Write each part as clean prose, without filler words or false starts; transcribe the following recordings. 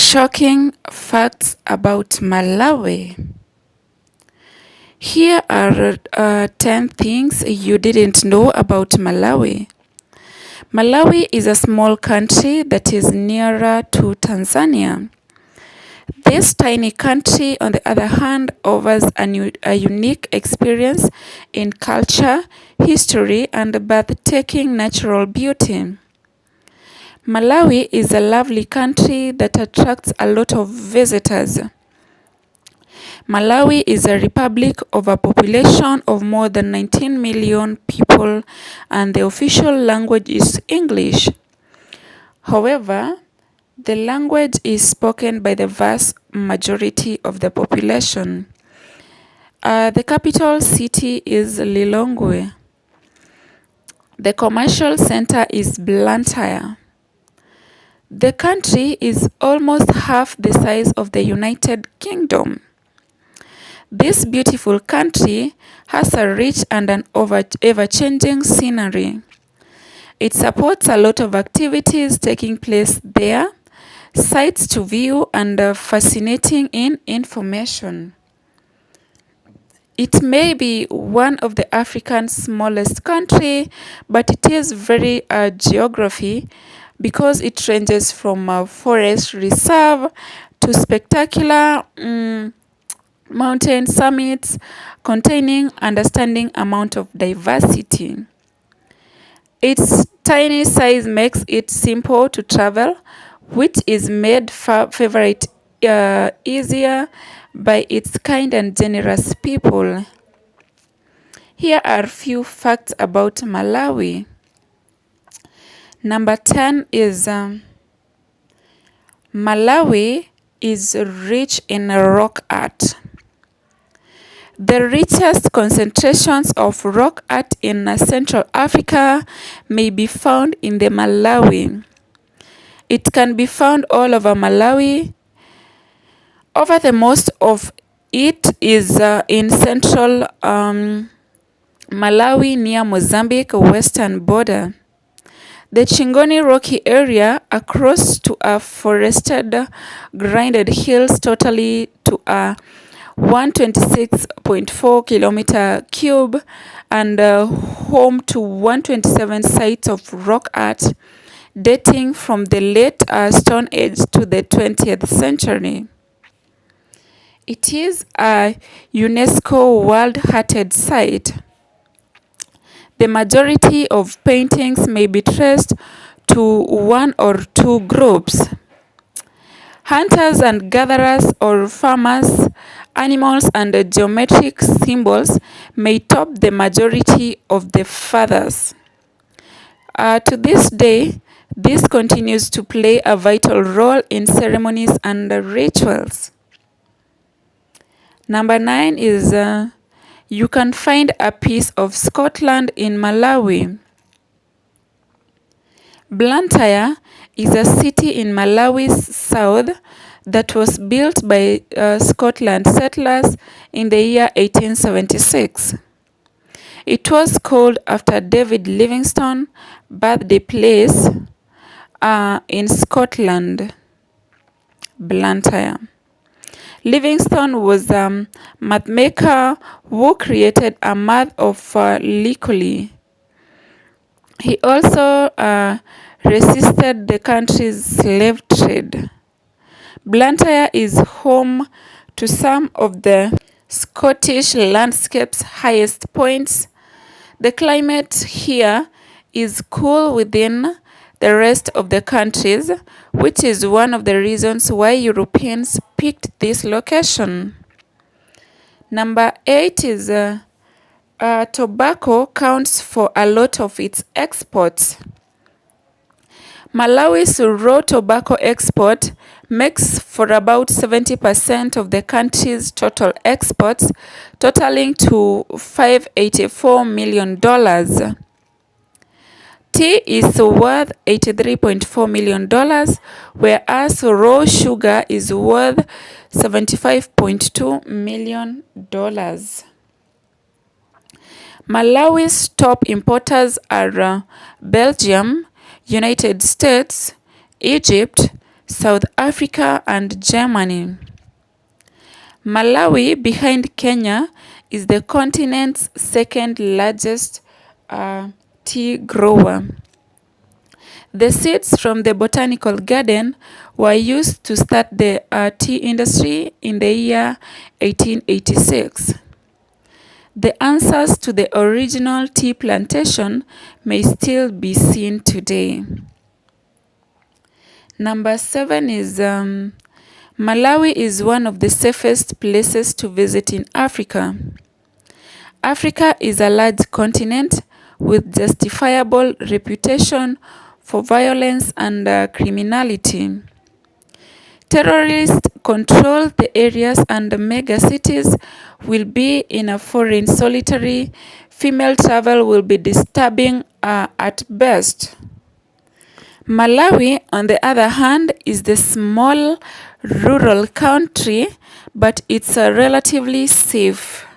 Shocking facts about Malawi. Here are 10 things you didn't know about Malawi. Malawi is a small country that is nearer to Tanzania. This tiny country, on the other hand, offers a unique experience in culture, history, and breathtaking natural beauty. Malawi is a lovely country that attracts a lot of visitors. Malawi is a republic of a population of more than 19 million people, and the official language is English. However, the language is spoken by the vast majority of the population. The capital city is Lilongwe. The commercial center is Blantyre. The country is almost half the size of the United Kingdom. This beautiful country has a rich and an ever-changing scenery. It supports a lot of activities taking place there, sights to view, and fascinating information. It may be one of the African's smallest country, but it is very geography because it ranges from a forest reserve to spectacular mountain summits containing understanding amount of diversity. Its tiny size makes it simple to travel, which is made favorite easier by its kind and generous people. Here are a few facts about Malawi. Number 10 is Malawi is rich in rock art. The richest concentrations of rock art in Central Africa may be found in the Malawi. It can be found all over Malawi. Over the most of it is in central Malawi near Mozambique western border. The Chingoni Rocky area across to a forested grinded hills totally to a 126.4 kilometer cube and home to 127 sites of rock art dating from the late Stone Age to the 20th century. It is a UNESCO World Heritage Site. The majority of paintings may be traced to one or two groups: hunters and gatherers or farmers. Animals and geometric symbols may top the majority of the fathers. To this day, this continues to play a vital role in ceremonies and rituals. Number 9 is you can find a piece of Scotland in Malawi. Blantyre is a city in Malawi's south that was built by Scotland settlers in the year 1876. It was called after David Livingstone birthday place in Scotland, Blantyre. Livingstone was a map maker who created a map of Likoli. He also resisted the country's slave trade. Blantyre is home to some of the Scottish landscape's highest points. The climate here is cool within the rest of the countries, which is one of the reasons why Europeans picked this location. Number 8 is tobacco counts for a lot of its exports. Malawi's raw tobacco export makes for about 70% of the country's total exports, totaling to $584 million. Tea is worth $83.4 million, whereas raw sugar is worth $75.2 million. Malawi's top importers are Belgium, United States, Egypt, South Africa, and Germany. Malawi, behind Kenya, is the continent's second largest tea grower. The seeds from the botanical garden were used to start the tea industry in the year 1886. The answers to the original tea plantation may still be seen today. Number 7 is Malawi is one of the safest places to visit in Africa. Africa is a large continent with justifiable reputation for violence and criminality. Terrorists control the areas and the mega cities will be in a foreign solitary. Female travel will be disturbing at best. Malawi, on the other hand, is the small rural country, but it's relatively safe.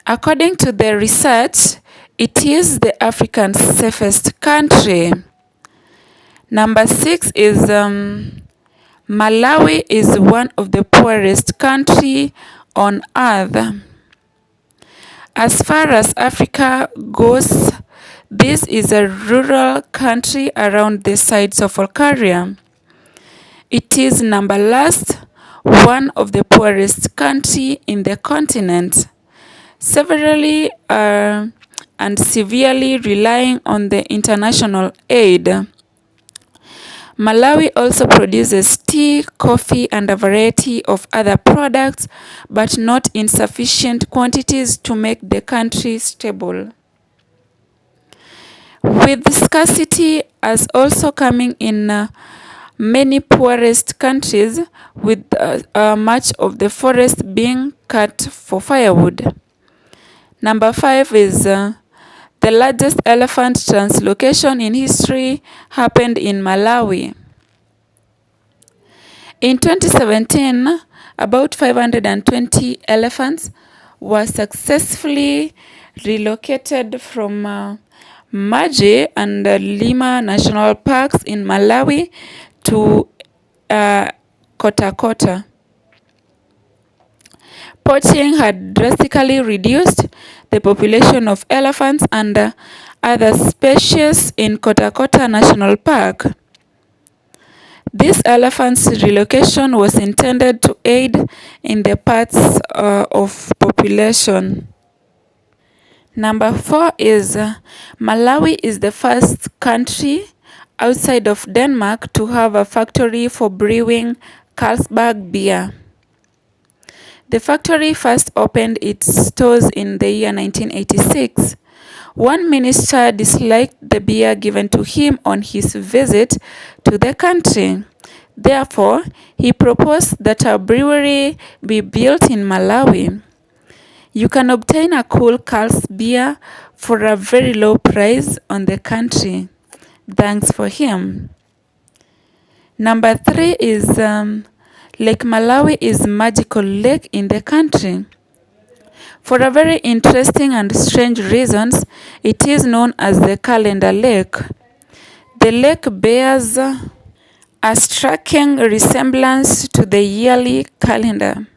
According to the research, it is the African safest country. Number 6 is Malawi is one of the poorest countries on earth. As far as Africa goes, this is a rural country around the sides of Algeria. It is number last, one of the poorest countries in the continent, severely and severely relying on the international aid. Malawi also produces tea, coffee, and a variety of other products, but not in sufficient quantities to make the country stable. With scarcity as also coming in many poorest countries, with much of the forest being cut for firewood. Number 5 is the largest elephant translocation in history happened in Malawi. In 2017, about 520 elephants were successfully relocated from Maje and Lima National Parks in Malawi to Kota. Poaching had drastically reduced the population of elephants and other species in Kota National Park. This elephant's relocation was intended to aid in the parts of population. Number 4 is Malawi is the first country outside of Denmark to have a factory for brewing Carlsberg beer. The factory first opened its stores in the year 1986. One minister disliked the beer given to him on his visit to the country. Therefore, he proposed that a brewery be built in Malawi. You can obtain a cool Carlsberg beer for a very low price on the country. Thanks for him. Number 3 is Lake Malawi is magical lake in the country. For a very interesting and strange reasons, it is known as the Calendar Lake. The lake bears a striking resemblance to the yearly calendar.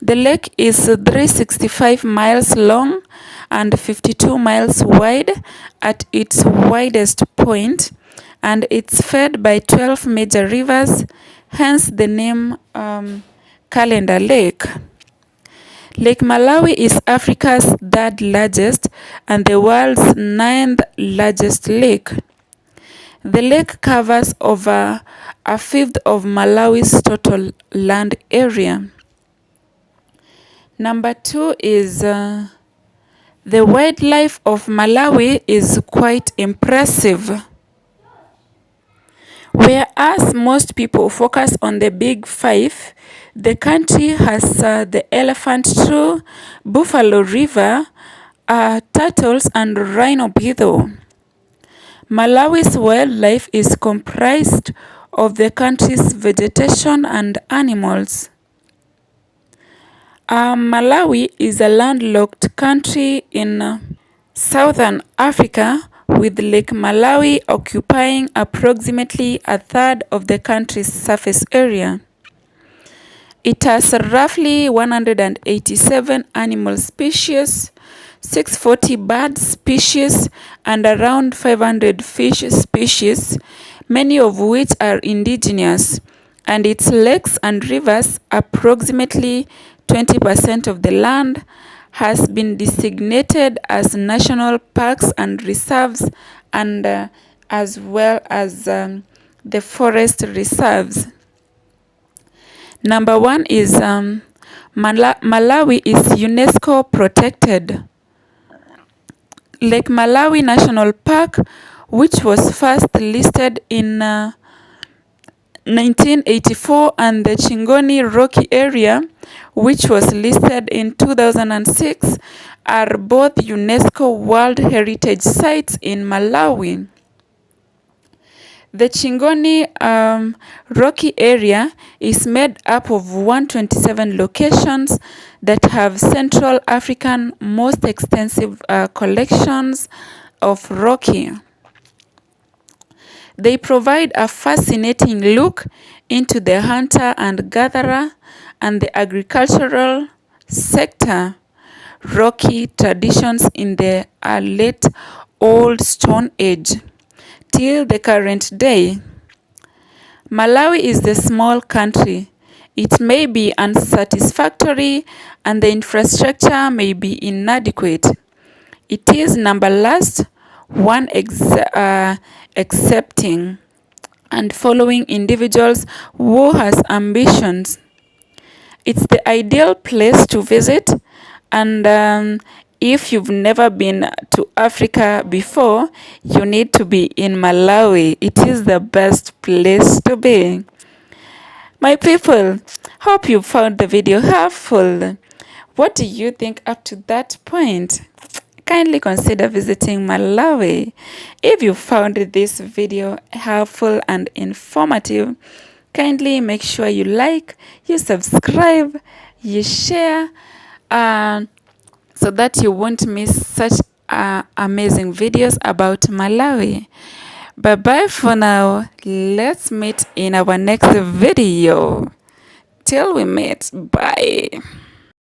The lake is 365 miles long and 52 miles wide at its widest point, and it's fed by 12 major rivers, hence the name Calendar Lake. Lake Malawi is Africa's third largest and the world's 9th largest lake. The lake covers over a fifth of Malawi's total land area. Number 2 is the wildlife of Malawi is quite impressive. Whereas most people focus on the big 5, the country has the elephant tree, buffalo river, turtles, and rhino beetle. Malawi's wildlife is comprised of the country's vegetation and animals. Malawi is a landlocked country in southern Africa with Lake Malawi occupying approximately a third of the country's surface area. It has roughly 187 animal species, 640 bird species, and around 500 fish species, many of which are indigenous, and its lakes and rivers, approximately 20% of the land, has been designated as national parks and reserves, and as well as the forest reserves. Number one is Malawi is UNESCO protected. Lake Malawi National Park, which was first listed in 1984, and the Chingoni Rocky area, which was listed in 2006, are both UNESCO World Heritage Sites in Malawi. The Chingoni Rocky area is made up of 127 locations that have Central African most extensive collections of rocky. They provide a fascinating look into the hunter and gatherer and the agricultural sector, rocky traditions in the late Old Stone Age till the current day. Malawi is a small country. It may be unsatisfactory and the infrastructure may be inadequate. It is numberless, one accepting and following individuals who has ambitions. It's the ideal place to visit, and if you've never been to Africa before, you need to be in Malawi. It is the best place to be. My people, hope you found the video helpful. What do you think up to that point? Kindly consider visiting Malawi. If you found this video helpful and informative, kindly make sure you like, you subscribe, you share, so that you won't miss such amazing videos about Malawi. Bye bye for now. Let's meet in our next video. Till we meet. Bye.